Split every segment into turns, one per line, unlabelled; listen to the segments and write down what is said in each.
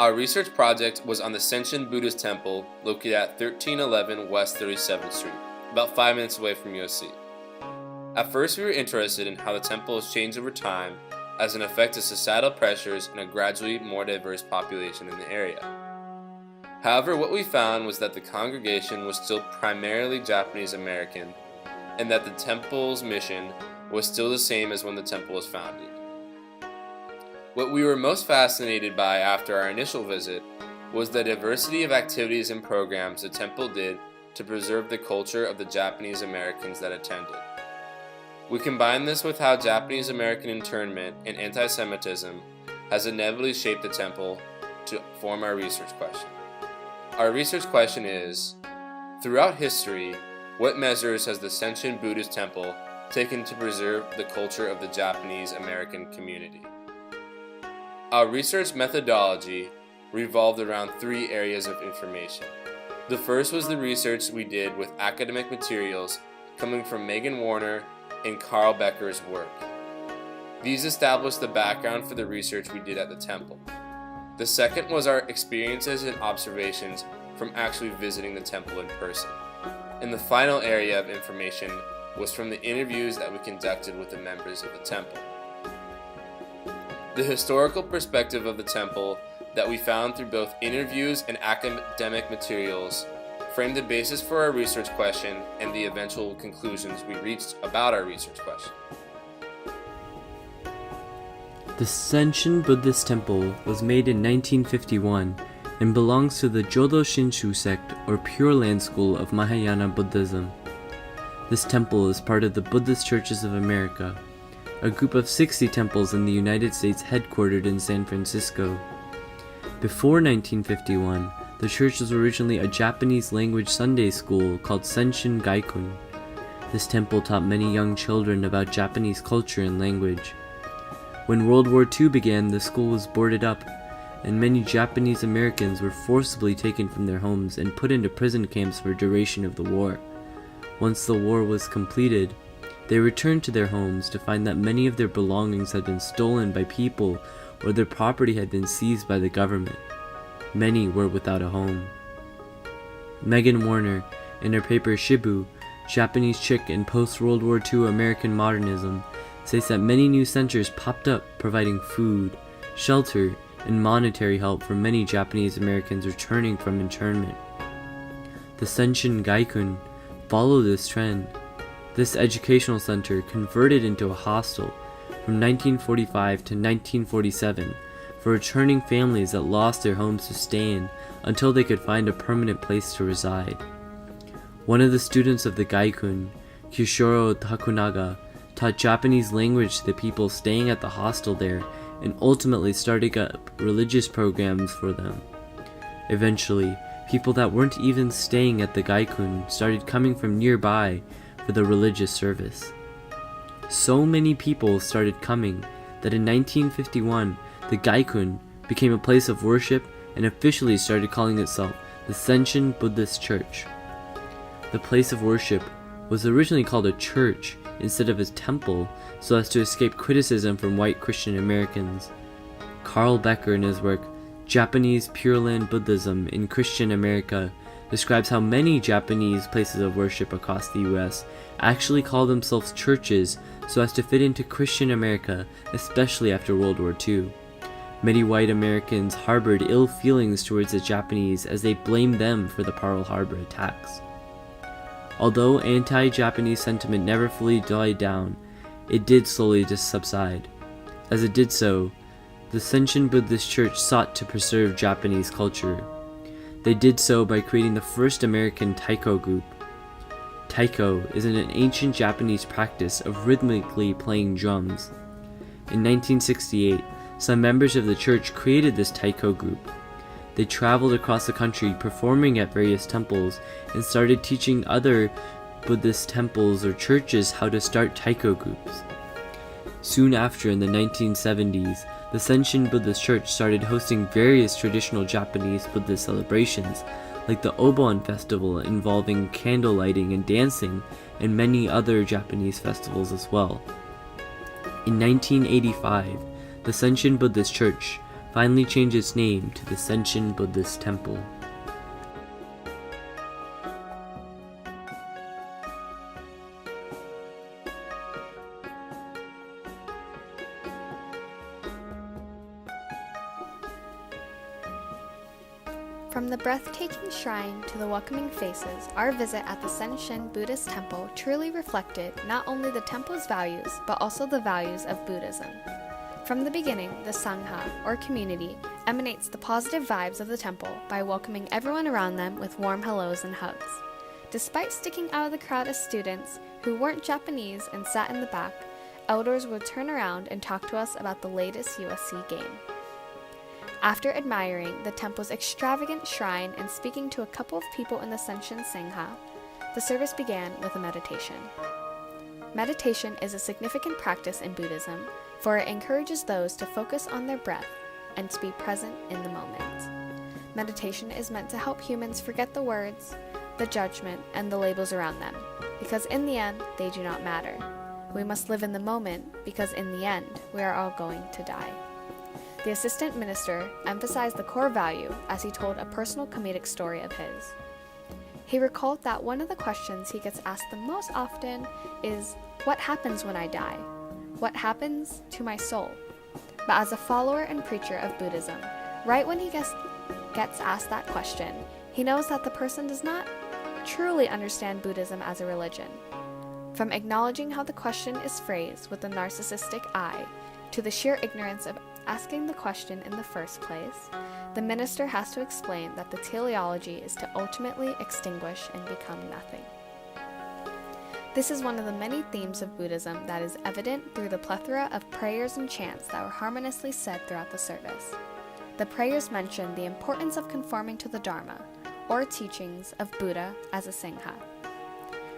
Our research project was on the Senshin Buddhist Temple located at 1311 West 37th Street, about 5 minutes away from USC. At first we were interested in how the temple has changed over time as an effect of societal pressures and a gradually more diverse population in the area. However, what we found was that the congregation was still primarily Japanese American and that the temple's mission was still the same as when the temple was founded. What we were most fascinated by after our initial visit was the diversity of activities and programs the temple did to preserve the culture of the Japanese Americans that attended. We combine this with how Japanese American internment and anti-Semitism has inevitably shaped the temple to form our research question. Our research question is, throughout history, what measures has the Senshin Buddhist Temple taken to preserve the culture of the Japanese American community? Our research methodology revolved around 3 areas of information. The first was the research we did with academic materials coming from Megan Warner and Carl Becker's work. These established the background for the research we did at the temple. The second was our experiences and observations from actually visiting the temple in person. And the final area of information was from the interviews that we conducted with the members of the temple. The historical perspective of the temple that we found through both interviews and academic materials framed the basis for our research question and the eventual conclusions we reached about our research question.
The Senshin Buddhist Temple was made in 1951 and belongs to the Jodo Shinshu sect or Pure Land school of Mahayana Buddhism. This temple is part of the Buddhist Churches of America, a group of 60 temples in the United States headquartered in San Francisco. Before 1951, the church was originally a Japanese language Sunday school called Senshin Gaikun. This temple taught many young children about Japanese culture and language. When World War II began, the school was boarded up, and many Japanese Americans were forcibly taken from their homes and put into prison camps for the duration of the war. Once the war was completed, they returned to their homes to find that many of their belongings had been stolen by people or their property had been seized by the government. Many were without a home. Megan Warner, in her paper Shibui, Japanese Chic in Post-World War II American Modernism, states that many new centers popped up providing food, shelter, and monetary help for many Japanese Americans returning from internment. The Senshin Gaikun followed this trend. This educational center converted into a hostel from 1945 to 1947 for returning families that lost their homes to stay in until they could find a permanent place to reside. One of the students of the Gaikun, Kishoro Takunaga, taught Japanese language to the people staying at the hostel there and ultimately started up religious programs for them. Eventually, people that weren't even staying at the Gaikun started coming from nearby for the religious service. So many people started coming that in 1951, the Gaikun became a place of worship and officially started calling itself the Senshin Buddhist Church. The place of worship was originally called a church instead of a temple so as to escape criticism from white Christian Americans. Carl Becker, in his work Japanese Pure Land Buddhism in Christian America, describes how many Japanese places of worship across the US actually call themselves churches so as to fit into Christian America, especially after World War II. Many white Americans harbored ill feelings towards the Japanese as they blamed them for the Pearl Harbor attacks. Although anti-Japanese sentiment never fully died down, it did slowly subside. As it did so, the Senshin Buddhist Church sought to preserve Japanese culture. They did so by creating the first American taiko group. Taiko is an ancient Japanese practice of rhythmically playing drums. In 1968, some members of the church created this taiko group. They traveled across the country performing at various temples and started teaching other Buddhist temples or churches how to start taiko groups. Soon after, in the 1970s, the Senshin Buddhist Church started hosting various traditional Japanese Buddhist celebrations, like the Obon Festival involving candle lighting and dancing, and many other Japanese festivals as well. In 1985, the Senshin Buddhist Church finally changed its name to the Senshin Buddhist Temple.
From the breathtaking shrine to the welcoming faces, our visit at the Senshin Buddhist Temple truly reflected not only the temple's values, but also the values of Buddhism. From the beginning, the Sangha, or community, emanates the positive vibes of the temple by welcoming everyone around them with warm hellos and hugs. Despite sticking out of the crowd as students who weren't Japanese and sat in the back, elders would turn around and talk to us about the latest USC game. After admiring the temple's extravagant shrine and speaking to a couple of people in the Senshin Sangha, the service began with a meditation. Meditation is a significant practice in Buddhism, for it encourages those to focus on their breath and to be present in the moment. Meditation is meant to help humans forget the words, the judgment, and the labels around them, because in the end, they do not matter. We must live in the moment, because in the end, we are all going to die. The assistant minister emphasized the core value as he told a personal comedic story of his. He recalled that one of the questions he gets asked the most often is, "What happens when I die? What happens to my soul?" But as a follower and preacher of Buddhism, right when he gets asked that question, he knows that the person does not truly understand Buddhism as a religion. From acknowledging how the question is phrased with a narcissistic eye, to the sheer ignorance of asking the question in the first place, the minister has to explain that the teleology is to ultimately extinguish and become nothing. This is one of the many themes of Buddhism that is evident through the plethora of prayers and chants that were harmoniously said throughout the service. The prayers mention the importance of conforming to the Dharma, or teachings of Buddha as a Sangha.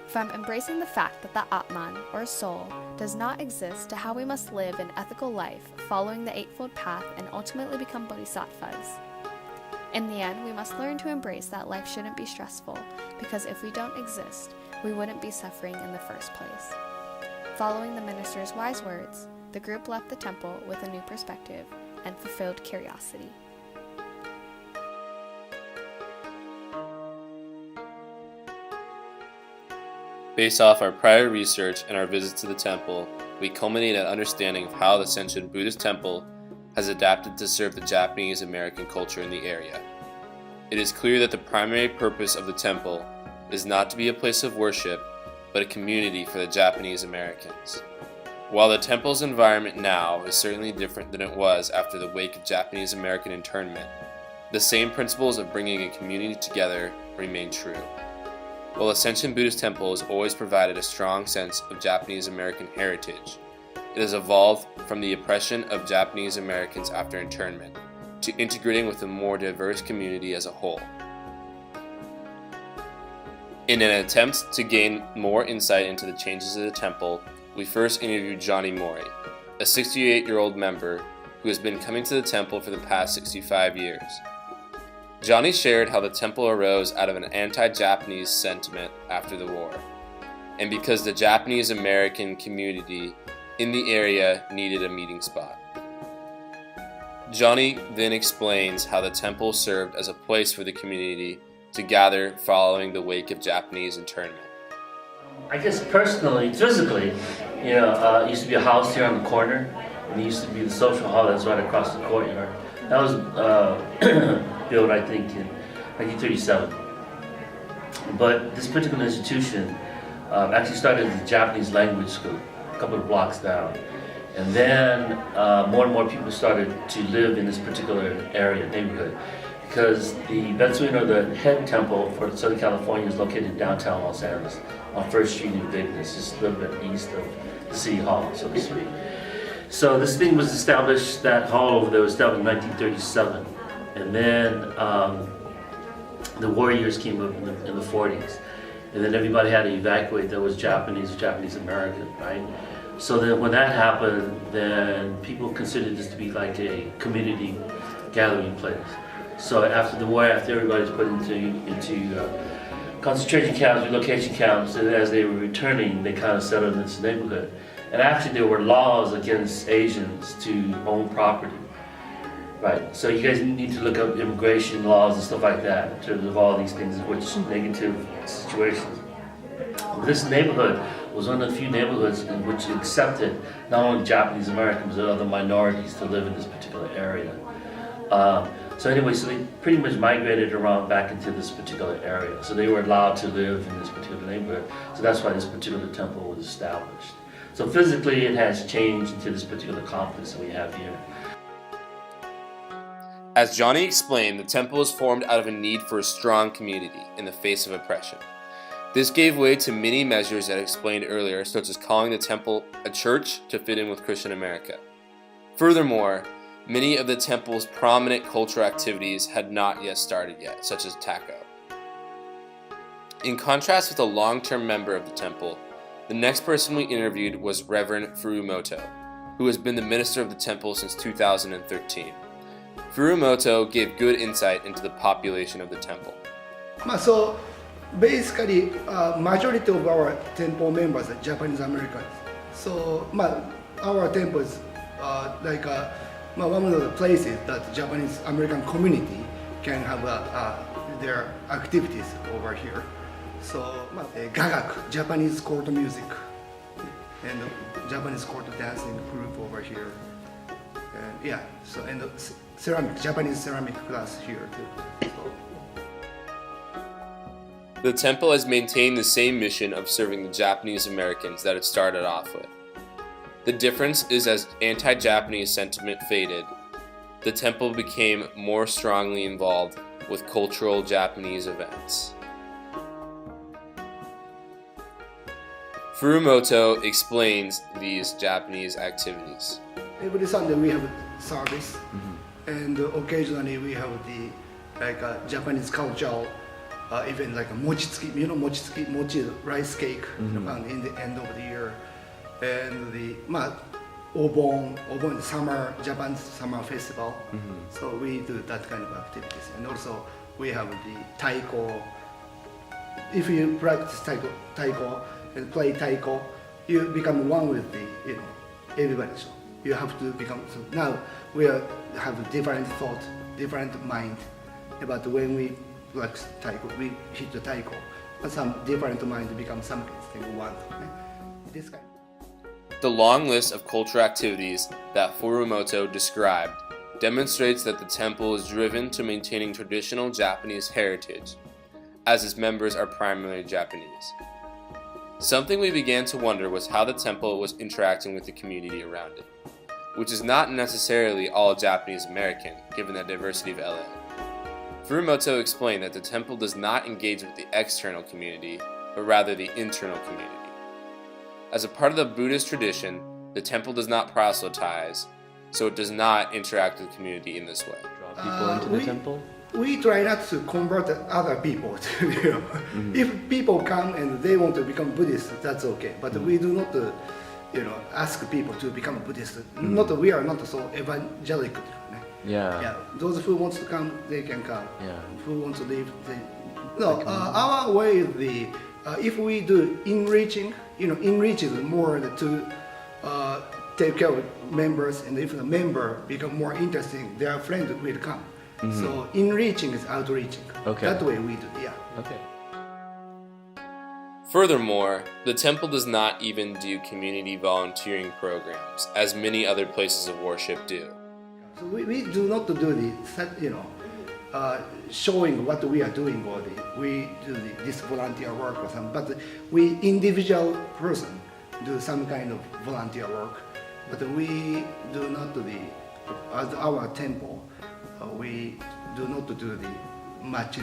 From embracing the fact that the Atman, or soul, does not exist to how we must live an ethical life following the Eightfold Path and ultimately become bodhisattvas. In the end, we must learn to embrace that life shouldn't be stressful, because if we don't exist, we wouldn't be suffering in the first place. Following the minister's wise words, the group left the temple with a new perspective and fulfilled curiosity.
Based off our prior research and our visits to the temple, we culminate an understanding of how the Senshin Buddhist Temple has adapted to serve the Japanese American culture in the area. It is clear that the primary purpose of the temple is not to be a place of worship, but a community for the Japanese Americans. While the temple's environment now is certainly different than it was after the wake of Japanese American internment, the same principles of bringing a community together remain true. While the Senshin Buddhist Temple has always provided a strong sense of Japanese American heritage, it has evolved from the oppression of Japanese Americans after internment to integrating with a more diverse community as a whole. In an attempt to gain more insight into the changes of the temple, we first interviewed Johnny Morry, a 68-year-old member who has been coming to the temple for the past 65 years. Johnny shared how the temple arose out of an anti-Japanese sentiment after the war, and because the Japanese American community in the area needed a meeting spot. Johnny then explains how the temple served as a place for the community to gather following the wake of Japanese internment.
I guess personally, physically, it used to be a house here on the corner, and it used to be the social hall that's right across the courtyard. That was built, I think, in 1937. But this particular institution actually started as a Japanese language school, a couple of blocks down. And then more and more people started to live in this particular area, neighborhood, because the Betsuin, or the head temple for Southern California, is located in downtown Los Angeles on 1st Street in Venice, just a little bit east of the city hall, so to speak. So this thing was established, that hall over there was established in 1937. And then the war years came up in the 40s. And then everybody had to evacuate that was Japanese American, right? So then when that happened, then people considered this to be like a community gathering place. So after the war, after everybody was put into concentration camps, relocation camps, and as they were returning, they kind of settled in this neighborhood. And actually there were laws against Asians to own property. Right. So you guys need to look up immigration laws and stuff like that in terms of all these things, which negative situations. This neighborhood was one of the few neighborhoods in which accepted not only Japanese Americans but other minorities to live in this particular area. So anyway, so they pretty much migrated around back into this particular area. So they were allowed to live in this particular neighborhood. So that's why this particular temple was established. So physically it has changed into this particular complex that we have here.
As Johnny explained, the temple was formed out of a need for a strong community in the face of oppression. This gave way to many measures that I explained earlier, such as calling the temple a church to fit in with Christian America. Furthermore, many of the temple's prominent cultural activities had not yet started yet, such as taco. In contrast with a long-term member of the temple, the next person we interviewed was Reverend Fukumoto, who has been the minister of the temple since 2013. Fukumoto gave good insight into the population of the temple.
So basically, majority of our temple members are Japanese Americans. So our temple is one of the places that Japanese American community can have their activities over here. So gagaku, Japanese court music, and Japanese court dancing group over here. And yeah, so and ceramic, Japanese ceramic class here too. So.
The temple has maintained the same mission of serving the Japanese Americans that it started off with. The difference is as anti-Japanese sentiment faded, the temple became more strongly involved with cultural Japanese events. Fukumoto explains these Japanese activities.
Every Sunday we have a service, and occasionally we have the Japanese cultural event like a mochitsuki, mochi rice cake found in the end of the year, and the obon summer Japan's summer festival. So we do that kind of activities, and also we have the taiko. If you practice taiko and play taiko, you become one with the everybody. So you have to become. So now we have a different thought, different mind about when we practice taiko. We hit the taiko, but some different mind becomes something one. This kind.
The long list of cultural activities that Fukumoto described demonstrates that the temple is driven to maintaining traditional Japanese heritage, as its members are primarily Japanese. Something we began to wonder was how the temple was interacting with the community around it, which is not necessarily all Japanese American, given the diversity of LA. Fukumoto explained that the temple does not engage with the external community, but rather the internal community. As a part of the Buddhist tradition, the temple does not proselytize, so it does not interact with the community in this way.
Draw people into the temple?
We try not to convert other people to, If people come and they want to become Buddhist, that's okay. But we do not, ask people to become Buddhist. We are not so evangelical.
Yeah.
Those who want to come, they can come.
Yeah.
Who want to leave, they. No, our way is if we do enriching more to take care of members, and if the member become more interesting, their friend will come. So enriching is outreaching.
Okay.
That way we do, yeah.
Okay.
Furthermore, the temple does not even do community volunteering programs, as many other places of worship do.
So we do not do showing what we are doing, or we do this volunteer work or something, but we individual person do some kind of volunteer work, but we do not do at our temple, we do not do much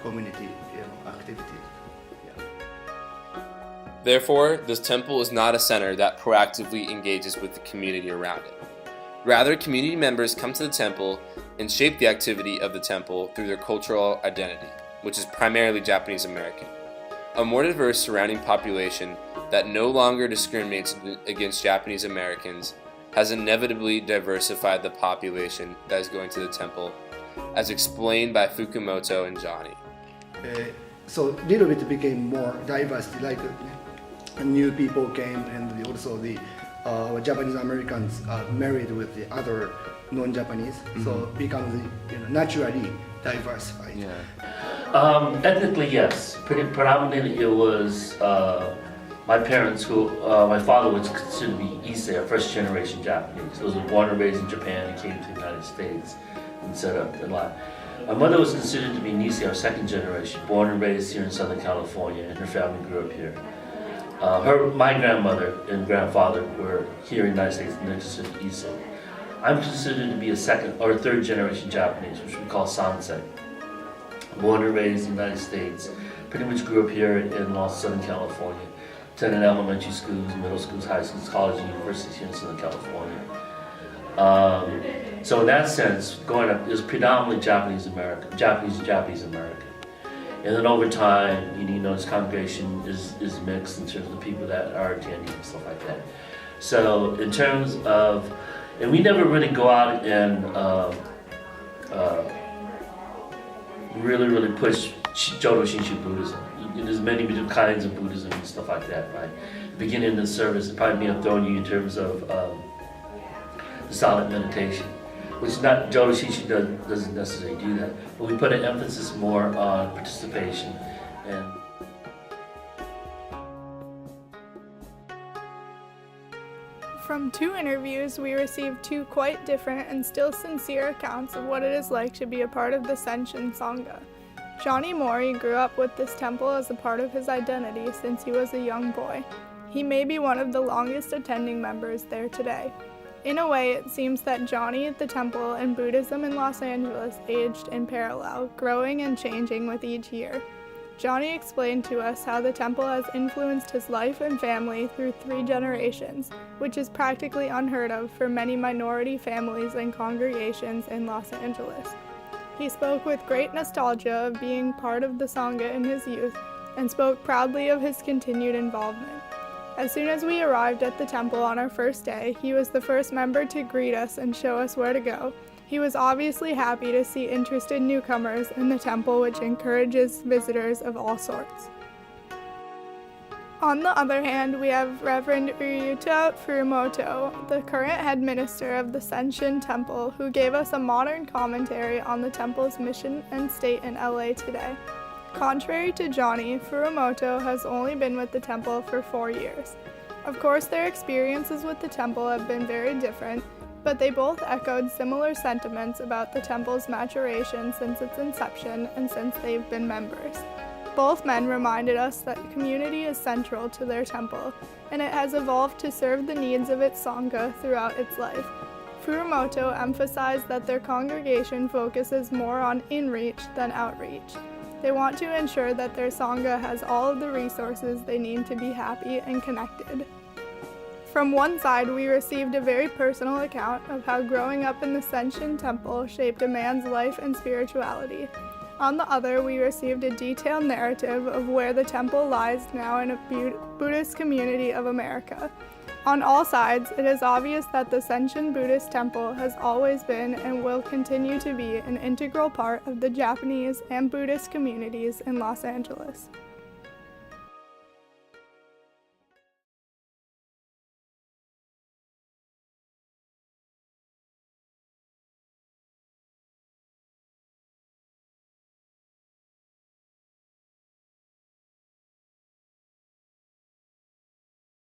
community activity.
Therefore, this temple is not a center that proactively engages with the community around it. Rather, community members come to the temple and shape the activity of the temple through their cultural identity, which is primarily Japanese American. A more diverse surrounding population that no longer discriminates against Japanese Americans has inevitably diversified the population that is going to the temple, as explained by Fukumoto and Johnny.
So a little bit became more diversity, like new people came, and also the Japanese Americans married with the other non-Japanese, so it becomes naturally diversified.
Yeah.
Ethnically, yes. Predominantly, it was my parents who, my father was considered to be Issei, a first generation Japanese. He was born and raised in Japan and came to the United States and set up a lot. My mother was considered to be Nisei, our second generation, born and raised here in Southern California, and her family grew up here. My grandmother and grandfather were here in the United States, and they're considered Issei. I'm considered to be a second or third generation Japanese, which we call Sansei. Born and raised in the United States, pretty much grew up here in Southern California. Attended elementary schools, middle schools, high schools, colleges, and universities here in Southern California. So in that sense, growing up, it was predominantly Japanese American. And then over time, this congregation is mixed in terms of the people that are attending and stuff like that. So in terms of, and we never really go out and really push Jodo Shinshu Buddhism. There's many different kinds of Buddhism and stuff like that, right? Beginning of the service, it probably may have thrown you in terms of the silent meditation, which not Jodo Shinshu doesn't necessarily do that, but we put an emphasis more on participation and.
From 2 interviews, we received 2 quite different and still sincere accounts of what it is like to be a part of the Senshin Sangha. Johnny Morry grew up with this temple as a part of his identity since he was a young boy. He may be one of the longest attending members there today. In a way, it seems that Johnny, the temple, and Buddhism in Los Angeles aged in parallel, growing and changing with each year. Johnny explained to us how the temple has influenced his life and family through 3 generations, which is practically unheard of for many minority families and congregations in Los Angeles. He spoke with great nostalgia of being part of the Sangha in his youth and spoke proudly of his continued involvement. As soon as we arrived at the temple on our first day, he was the first member to greet us and show us where to go. He was obviously happy to see interested newcomers in the temple, which encourages visitors of all sorts. On the other hand, we have Reverend Ryuta Fukumoto, the current head minister of the Senshin Temple, who gave us a modern commentary on the temple's mission and state in LA today. Contrary to Johnny, Fukumoto has only been with the temple for 4 years. Of course, their experiences with the temple have been very different, but they both echoed similar sentiments about the temple's maturation since its inception and since they've been members. Both men reminded us that community is central to their temple, and it has evolved to serve the needs of its Sangha throughout its life. Fukumoto emphasized that their congregation focuses more on in-reach than outreach. They want to ensure that their Sangha has all of the resources they need to be happy and connected. From one side, we received a very personal account of how growing up in the Senshin Temple shaped a man's life and spirituality. On the other, we received a detailed narrative of where the temple lies now in a Buddhist community of America. On all sides, it is obvious that the Senshin Buddhist Temple has always been and will continue to be an integral part of the Japanese and Buddhist communities in Los Angeles.